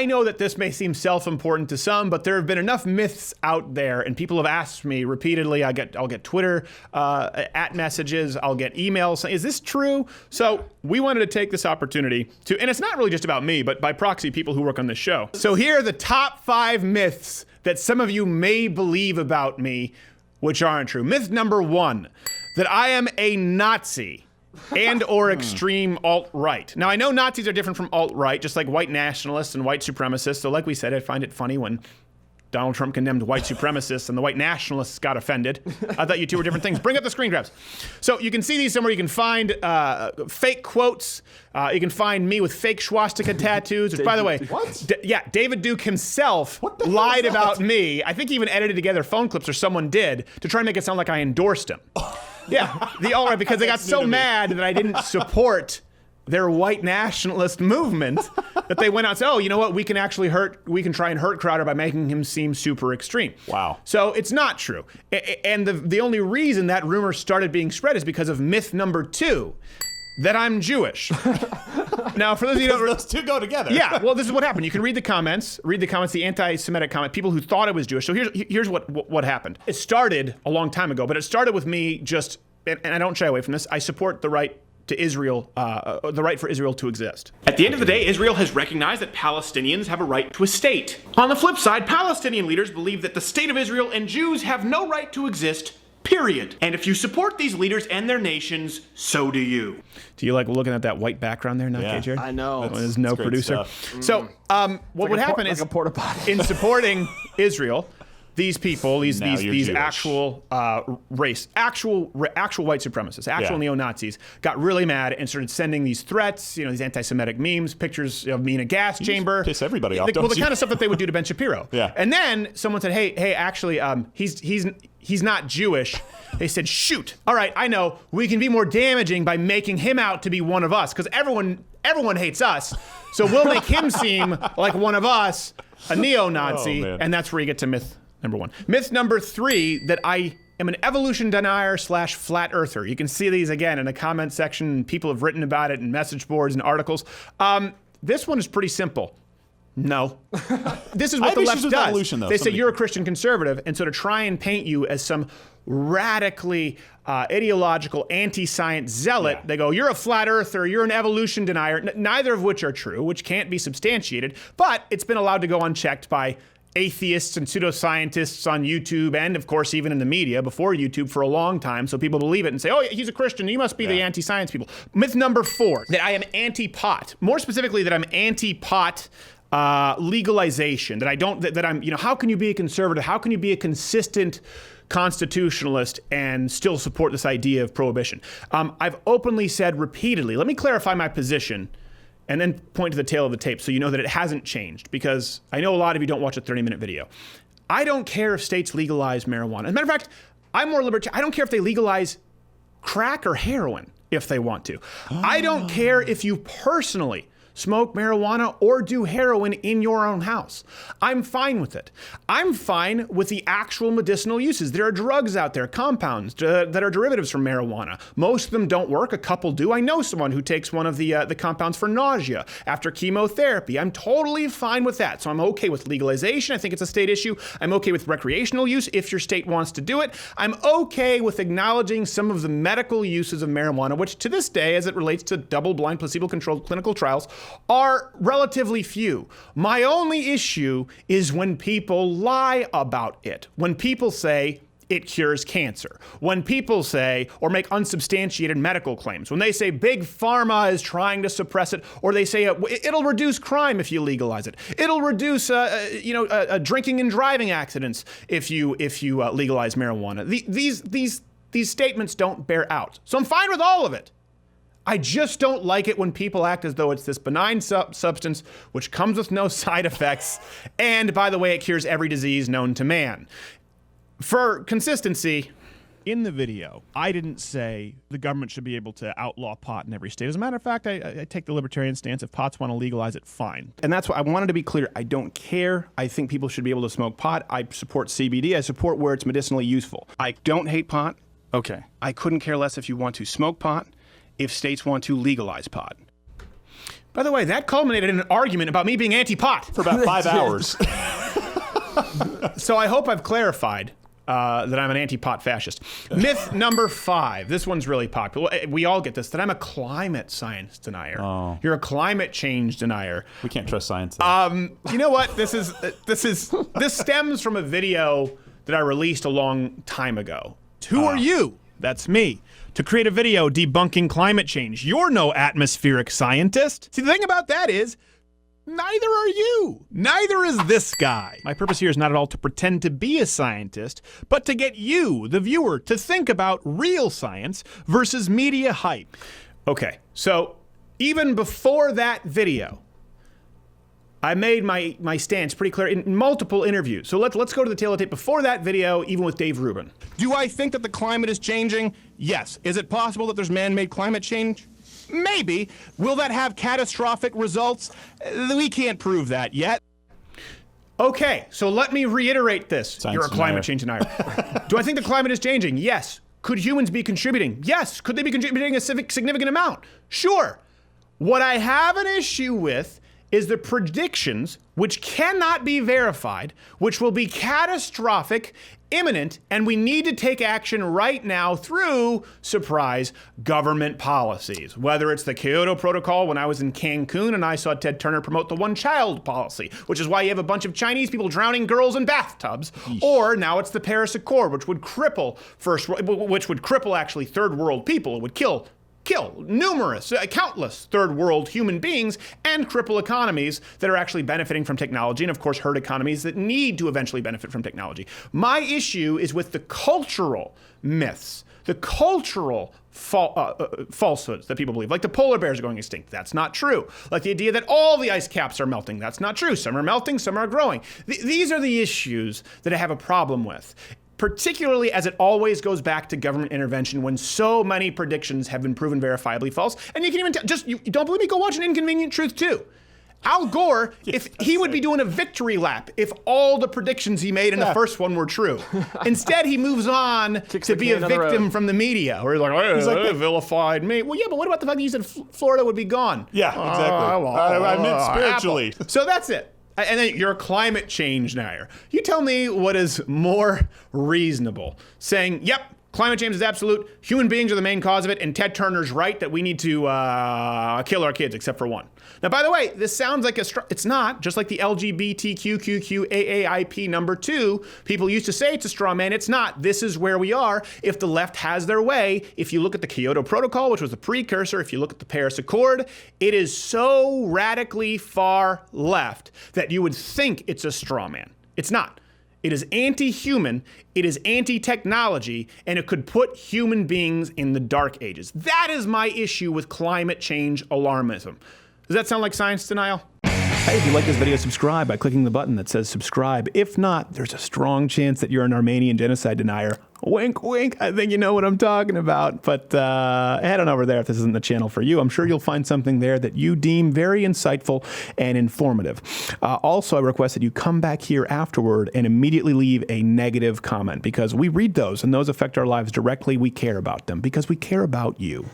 I know that this may seem self-important to some, but there have been enough myths out there, and people have asked me repeatedly. I'll get Twitter at messages. I'll get emails saying, is this true? So we wanted to take this opportunity to, and it's not really just about me, but by proxy, people who work on this show. So here are the top 5 myths that some of you may believe about me, which aren't true. Myth number 1, that I am a Nazi and or extreme alt-right. Now, I know Nazis are different from alt-right, just like white nationalists and white supremacists. So like we said, I find it funny when Donald Trump condemned white supremacists and the white nationalists got offended. I thought you two were different things. Bring up the screen grabs. So you can see these somewhere. You can find fake quotes. You can find me with fake swastika tattoos, which, by the way, David Duke himself lied about me. I think he even edited together phone clips, or someone did, to try and make it sound like I endorsed him. Yeah, the alt-right, because they got so mad that I didn't support their white nationalist movement that they went out and said, oh, you know what, we can try and hurt Crowder by making him seem super extreme. Wow. So it's not true. And the only reason that rumor started being spread is because of myth number 2, that I'm Jewish. Now, for those of you who don't... Those two go together. Yeah, well, this is what happened. You can read the comments, the anti-Semitic comment, people who thought it was Jewish. So here's what happened. It started a long time ago, but it started with me just, and I don't shy away from this, I support the right to Israel, the right for Israel to exist. At the end of the day, Israel has recognized that Palestinians have a right to a state. On the flip side, Palestinian leaders believe that the state of Israel and Jews have no right to exist, period. And if you support these leaders and their nations, so do you. Do you like looking at that white background there, Jared? I know. There's no producer. So what would happen is, like a porta potty. in supporting Israel, these people, these actual actual white supremacists, neo-Nazis, got really mad and started sending these threats, these anti-Semitic memes, pictures of me in a gas chamber. Piss everybody off, the kind of stuff that they would do to Ben Shapiro. Yeah. And then someone said, hey, actually, he's not Jewish. They said, shoot. All right, I know. We can be more damaging by making him out to be one of us, because everyone hates us. So we'll make him seem like one of us, a neo-Nazi, and that's where you get to myth number 1. Myth number 3, that I am an evolution denier / flat earther. You can see these again in the comment section. People have written about it in message boards and articles. This one is pretty simple. No. This is what the left does. Evolution, though. They say you're a Christian conservative, and so to try and paint you as some radically ideological anti-science zealot, they go, you're a flat earther, you're an evolution denier, neither of which are true, which can't be substantiated, but it's been allowed to go unchecked by atheists and pseudoscientists on YouTube, and of course even in the media before YouTube for a long time, so people believe it and say, oh, he's a Christian, he must be the anti-science people. Myth number 4, that I am anti-pot. More specifically, that I'm anti-pot legalization, that I'm, how can you be a conservative? How can you be a consistent constitutionalist and still support this idea of prohibition? I've openly said repeatedly, let me clarify my position, and then point to the tail of the tape so you know that it hasn't changed, because I know a lot of you don't watch a 30-minute video. I don't care if states legalize marijuana. As a matter of fact, I'm more libertarian. I don't care if they legalize crack or heroin if they want to. I don't care if you personally smoke marijuana or do heroin in your own house. I'm fine with it. I'm fine with the actual medicinal uses. There are drugs out there, compounds that are derivatives from marijuana. Most of them don't work. A couple do. I know someone who takes one of the compounds for nausea after chemotherapy. I'm totally fine with that. So I'm okay with legalization. I think it's a state issue. I'm okay with recreational use if your state wants to do it. I'm okay with acknowledging some of the medical uses of marijuana, which to this day, as it relates to double-blind, placebo-controlled clinical trials, are relatively few. My only issue is when people lie about it. When people say it cures cancer. When people say or make unsubstantiated medical claims. When they say big pharma is trying to suppress it, or they say it'll reduce crime if you legalize it. It'll reduce drinking and driving accidents if you legalize marijuana. These statements don't bear out. So I'm fine with all of it. I just don't like it when people act as though it's this benign substance which comes with no side effects, and by the way, it cures every disease known to man. For consistency, in the video, I didn't say the government should be able to outlaw pot in every state. As a matter of fact, I take the libertarian stance. If pots want to legalize it, fine. And that's why I wanted to be clear. I don't care. I think people should be able to smoke pot. I support CBD. I support where it's medicinally useful. I don't hate pot. Okay. I couldn't care less if you want to smoke pot, if states want to legalize pot. By the way, that culminated in an argument about me being anti-pot. For about 5 hours. So I hope I've clarified that I'm an anti-pot fascist. Myth number 5. This one's really popular. We all get this, that I'm a climate science denier. Oh. You're a climate change denier. We can't trust science. You know what? This stems from a video that I released a long time ago. Who are you? That's me. To create a video debunking climate change. You're no atmospheric scientist. See, the thing about that is, neither are you. Neither is this guy. My purpose here is not at all to pretend to be a scientist, but to get you, the viewer, to think about real science versus media hype. Okay, so even before that video, I made my stance pretty clear in multiple interviews. So let's go to the tail of the tape before that video, even with Dave Rubin. Do I think that the climate is changing? Yes. Is it possible that there's man-made climate change? Maybe. Will that have catastrophic results? We can't prove that yet. Okay, so let me reiterate this. Science You're a climate change denier. Do I think the climate is changing? Yes. Could humans be contributing? Yes. Could they be contributing a significant amount? Sure. What I have an issue with is the predictions, which cannot be verified, which will be catastrophic, imminent, and we need to take action right now through, surprise, government policies. Whether it's the Kyoto Protocol when I was in Cancun and I saw Ted Turner promote the one-child policy, which is why you have a bunch of Chinese people drowning girls in bathtubs, or now it's the Paris Accord, which would cripple actually third world people. It would kill numerous, countless third world human beings and cripple economies that are actually benefiting from technology, and of course hurt economies that need to eventually benefit from technology. My issue is with the cultural myths, the cultural falsehoods that people believe, like the polar bears are going extinct. That's not true. Like the idea that all the ice caps are melting. That's not true. Some are melting, some are growing. These are the issues that I have a problem with, particularly as it always goes back to government intervention when so many predictions have been proven verifiably false. And you can even you don't believe me? Go watch An Inconvenient Truth too. Al Gore, if he would be doing a victory lap if all the predictions he made in the first one were true. Instead, he moves on to be a victim from the media, where he's like, they vilified me. Well, yeah, but what about the fact that you said Florida would be gone? Yeah, exactly. I meant spiritually. Apple. So that's it. And then you're a climate change denier. You tell me what is more reasonable. Saying, yep, climate change is absolute, human beings are the main cause of it, and Ted Turner's right that we need to kill our kids, except for one. Now, by the way, this sounds like it's not, just like the LGBTQAAIP number 2. People used to say it's a straw man. It's not. This is where we are. If the left has their way, if you look at the Kyoto Protocol, which was the precursor, if you look at the Paris Accord, it is so radically far left that you would think it's a straw man. It's not. It is anti-human, it is anti-technology, and it could put human beings in the dark ages. That is my issue with climate change alarmism. Does that sound like science denial? Hey, if you like this video, subscribe by clicking the button that says subscribe. If not, there's a strong chance that you're an Armenian genocide denier. Wink, wink. I think you know what I'm talking about. But head on over there if this isn't the channel for you. I'm sure you'll find something there that you deem very insightful and informative. Also, I request that you come back here afterward and immediately leave a negative comment, because we read those and those affect our lives directly. We care about them because we care about you.